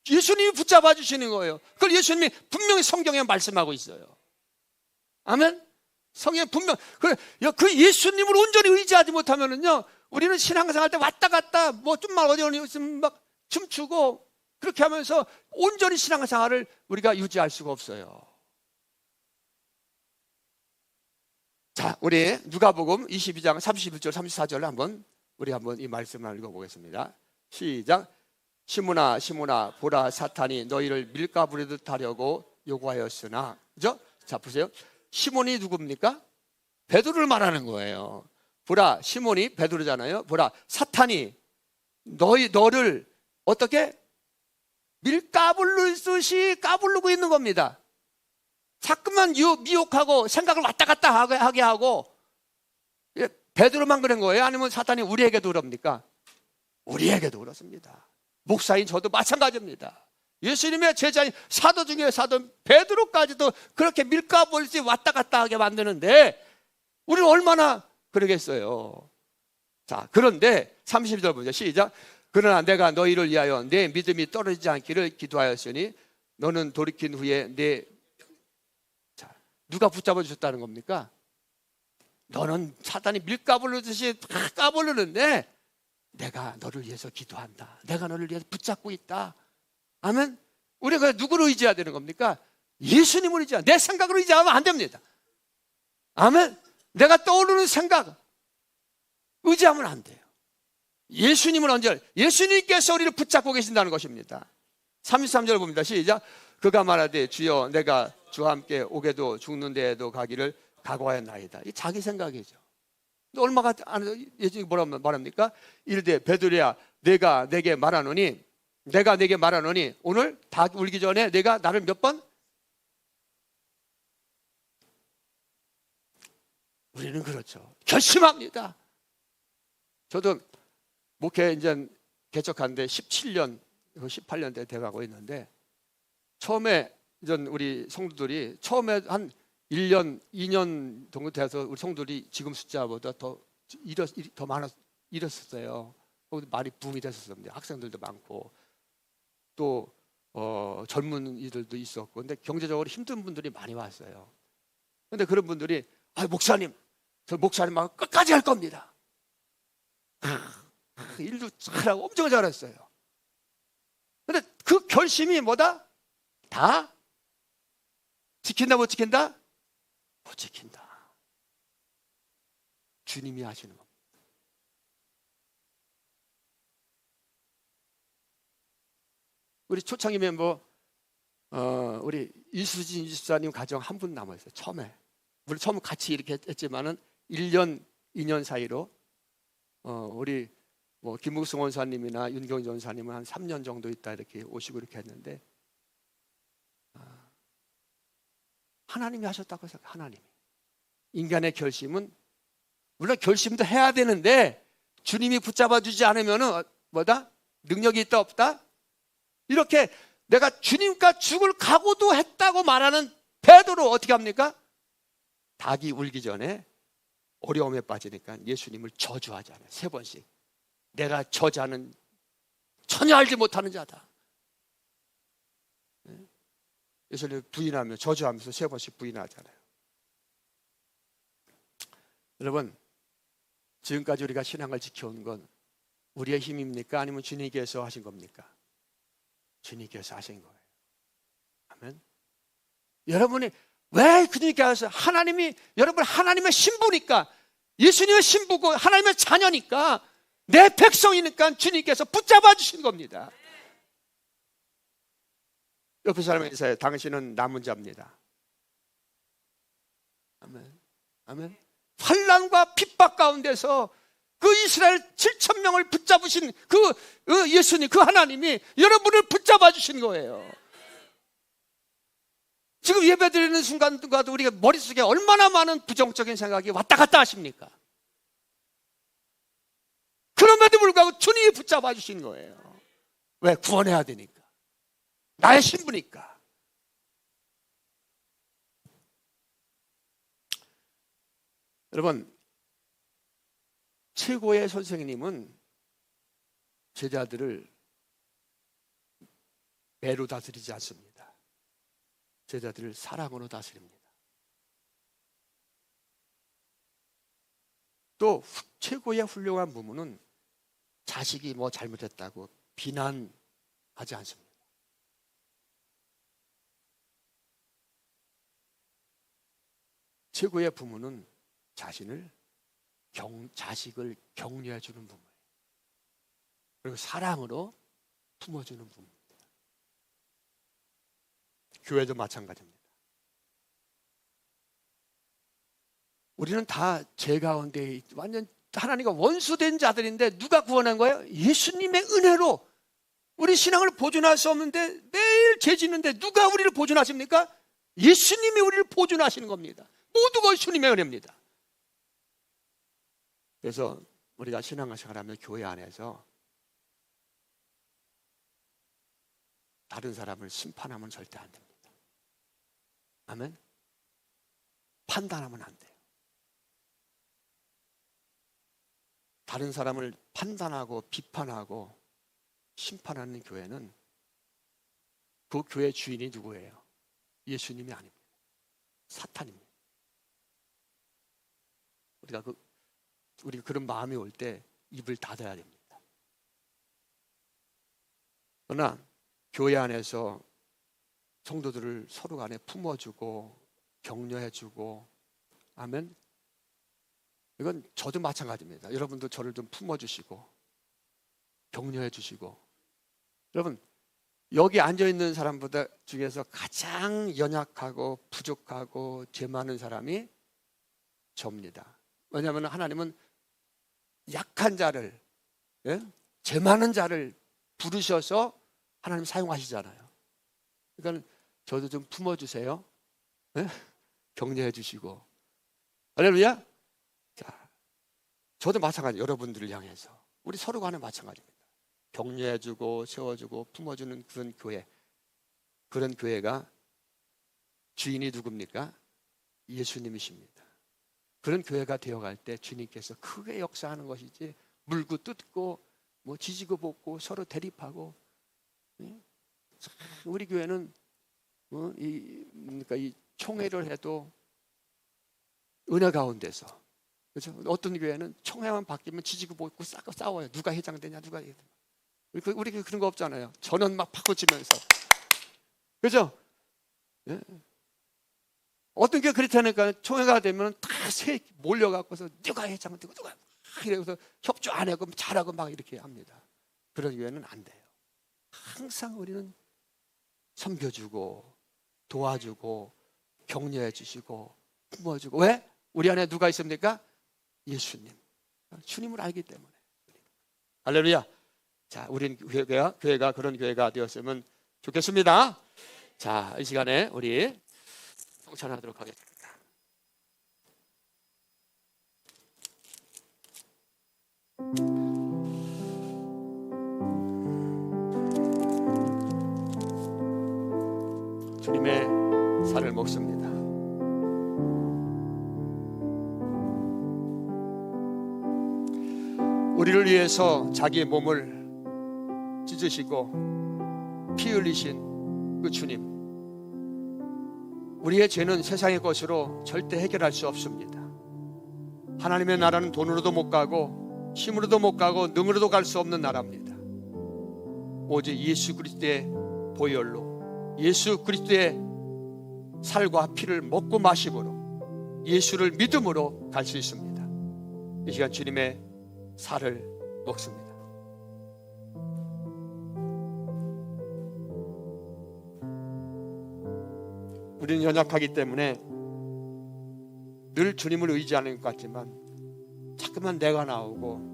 예수님이 붙잡아 주시는 거예요. 그걸 예수님이 분명히 성경에 말씀하고 있어요. 아멘. 성경에 분명 그 예수님을 온전히 의지하지 못하면은요, 우리는 신앙생활 때 왔다 갔다 뭐 좀만 어디 있으면 막 춤추고 그렇게 하면서 온전히 신앙생활을 우리가 유지할 수가 없어요. 자, 우리 누가복음 22장 31절 34절을 한번 이 말씀을 읽어보겠습니다. 시작. 시몬아 시몬아 보라, 사탄이 너희를 밀가부르듯 하려고 요구하였으나. 그죠? 자, 보세요. 시몬이 누굽니까? 베드로를 말하는 거예요. 보라, 시몬이 베드로잖아요. 보라, 사탄이 너를 어떻게 밀가부르듯이 까부르고 있는 겁니다. 자꾸만 미혹하고 생각을 왔다 갔다 하게 하고. 베드로만 그런 거예요? 아니면 사탄이 우리에게도 그럽니까? 우리에게도 그렇습니다. 목사인 저도 마찬가지입니다. 예수님의 제자인 사도 중에 사도 베드로까지도 그렇게 밀가부르듯이 왔다 갔다 하게 만드는데 우리는 얼마나 그러겠어요. 자, 그런데 30절 보죠. 시작. 그러나 내가 너희를 위하여 내 믿음이 떨어지지 않기를 기도하였으니 너는 돌이킨 후에 누가 붙잡아 주셨다는 겁니까? 너는 사탄이 밀가부르듯이 다 까부르는데 내가 너를 위해서 기도한다. 내가 너를 위해서 붙잡고 있다. 아멘. 우리가 누구를 의지해야 되는 겁니까? 예수님을 의지해야. 내 생각으로 의지하면 안 됩니다. 아멘. 내가 떠오르는 생각 의지하면 안 돼요. 예수님께서 우리를 붙잡고 계신다는 것입니다. 33절 봅니다. 시작. 그가 말하되 주여 내가 주와 함께 오게도 죽는 데에도 가기를 각오하였나이다. 이 자기 생각이죠. 얼마가 예수님이 뭐라고 말합니까? 이르되 베드로야 내가 내게 말하노니 오늘 닭 울기 전에 내가 나를 몇 번? 우리는 그렇죠. 결심합니다. 저도 목회 이제 개척한 데 17년, 18년 돼가고 있는데 처음에 이전 우리 성도들이 처음에 한 1년, 2년 정도 돼서 우리 성도들이 지금 숫자보다 더 많았었어요. 많이 붐이 됐었습니다. 학생들도 많고 또 젊은이들도 있었고, 근데 경제적으로 힘든 분들이 많이 왔어요. 근데 그런 분들이 목사님, 저 목사님하고 끝까지 할 겁니다. 일도 잘하고 엄청 잘했어요. 근데 그 결심이 뭐다? 다 지킨다 못 지킨다? 못 지킨다. 주님이 하시는 겁니다. 우리 초창기 멤버 우리 이수진 집사님 가정 한 분 남아있어요. 처음에 물론 처음 같이 이렇게 했지만은 1년 2년 사이로 우리 뭐 김묵승 원사님이나 윤경 전사님은 한 3년 정도 있다 이렇게 오시고 이렇게 했는데 하나님이 하셨다고 생각해요. 하나님이. 인간의 결심은 물론 결심도 해야 되는데 주님이 붙잡아 주지 않으면은 뭐다? 능력이 있다 없다? 이렇게 내가 주님과 죽을 각오도 했다고 말하는 베드로 어떻게 합니까? 닭이 울기 전에 어려움에 빠지니까 예수님을 저주하잖아요. 3번씩. 내가 저자는 전혀 알지 못하는 자다. 예수님 부인하며 저주하면서 3번씩 부인하잖아요. 여러분, 지금까지 우리가 신앙을 지켜온 건 우리의 힘입니까? 아니면 주님께서 하신 겁니까? 주님께서 하신 거예요. 아멘. 여러분이 왜 그러니까 해서 하나님이, 여러분 하나님의 신부니까, 예수님의 신부고 하나님의 자녀니까, 내 백성이니까 주님께서 붙잡아 주신 겁니다. 옆에 사람에게 인사해. 당신은 남은 자입니다. 아멘. 아멘. 환난과 핍박 가운데서 그 이스라엘 7,000명을 붙잡으신 그 예수님, 그 하나님이 여러분을 붙잡아 주신 거예요. 지금 예배드리는 순간과도 우리가 머릿속에 얼마나 많은 부정적인 생각이 왔다 갔다 하십니까? 그럼에도 불구하고 주님이 붙잡아 주신 거예요. 왜? 구원해야 되니까. 나의 신부니까. 여러분, 최고의 선생님은 제자들을 배로 다스리지 않습니다. 제자들을 사랑으로 다스립니다. 또 최고의 훌륭한 부모는 자식이 뭐 잘못했다고 비난하지 않습니다. 최고의 부모는 자식을 격려해 주는 부모예요. 그리고 사랑으로 품어주는 부모입니다. 교회도 마찬가지입니다. 우리는 다 죄 가운데 완전 하나님과 원수된 자들인데 누가 구원한 거예요? 예수님의 은혜로 우리 신앙을 보존할 수 없는데 매일 죄 짓는데 누가 우리를 보존하십니까? 예수님이 우리를 보존하시는 겁니다. 모두가 주님의 은혜입니다. 그래서 우리가 신앙생활하면 교회 안에서 다른 사람을 심판하면 절대 안 됩니다. 아멘. 판단하면 안 돼요. 다른 사람을 판단하고 비판하고 심판하는 교회는 그 교회 주인이 누구예요? 예수님이 아닙니다. 사탄입니다. 우리가 그런 마음이 올 때 입을 닫아야 됩니다. 그러나 교회 안에서 성도들을 서로 간에 품어주고 격려해주고, 아멘. 이건 저도 마찬가지입니다. 여러분도 저를 좀 품어주시고 격려해주시고. 여러분, 여기 앉아있는 사람보다 중에서 가장 연약하고 부족하고 죄 많은 사람이 저입니다. 왜냐하면 하나님은 약한 자를, 죄 많은 자를 부르셔서 하나님 사용하시잖아요. 그러니까 저도 좀 품어주세요. 격려해 주시고. 할렐루야. 자, 저도 마찬가지. 여러분들을 향해서 우리 서로 간에 마찬가지입니다. 격려해 주고 세워주고 품어주는 그런 교회, 그런 교회가 주인이 누굽니까? 예수님이십니다. 그런 교회가 되어갈 때 주님께서 크게 역사하는 것이지, 물고 뜯고 뭐 지지고 볶고 서로 대립하고. 우리 교회는 이 총회를 해도 은혜 가운데서, 그렇죠? 어떤 교회는 총회만 바뀌면 지지고 볶고 싸워요. 누가 회장되냐, 누가 회장. 우리 그런 거 없잖아요. 전원 막 바꿔치면서, 그렇죠? 예. 어떤 게 그렇다니까 총회가 되면 다 몰려갖고서 누가 회장 되고 누가 이래서 협조 안 하고 잘하고 막 이렇게 합니다. 그런 교회는 안 돼요. 항상 우리는 섬겨주고 도와주고 격려해 주시고 품어주고. 왜? 우리 안에 누가 있습니까? 예수님, 주님을 알기 때문에. 할렐루야. 자, 우린 교회가 그런 교회가 되었으면 좋겠습니다. 자, 이 시간에 우리 성찬하도록 하겠습니다. 주님의 살을 먹습니다. 우리를 위해서 자기의 몸을 찢으시고 피 흘리신 그 주님, 우리의 죄는 세상의 것으로 절대 해결할 수 없습니다. 하나님의 나라는 돈으로도 못 가고 힘으로도 못 가고 능으로도 갈 수 없는 나라입니다. 오직 예수 그리스도의 보혈로, 예수 그리스도의 살과 피를 먹고 마심으로 예수를 믿음으로 갈 수 있습니다. 이 시간 주님의 살을 먹습니다. 우리는 연약하기 때문에 늘 주님을 의지하는 것 같지만 자꾸만 내가 나오고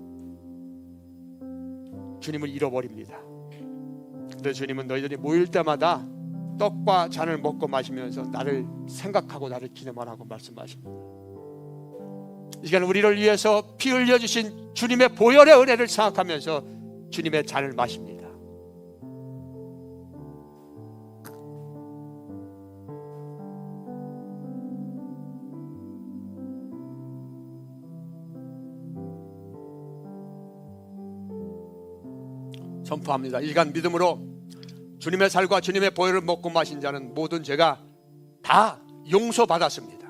주님을 잃어버립니다. 그런데 주님은 너희들이 모일 때마다 떡과 잔을 먹고 마시면서 나를 생각하고 나를 기념만 하고 말씀하십니다. 이 시간 우리를 위해서 피 흘려주신 주님의 보혈의 은혜를 생각하면서 주님의 잔을 마십니다. 선포합니다. 이 시간 믿음으로 주님의 살과 주님의 보혈을 먹고 마신 자는 모든 죄가 다 용서받았습니다.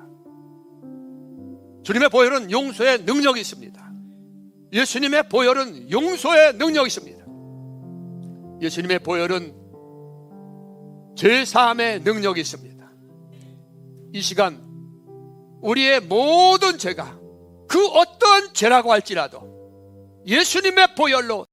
주님의 보혈은 용서의 능력이 있습니다. 예수님의 보혈은 용서의 능력이 있습니다. 예수님의 보혈은 죄사함의 능력이 있습니다. 이 시간 우리의 모든 죄가 그 어떤 죄라고 할지라도 예수님의 보혈로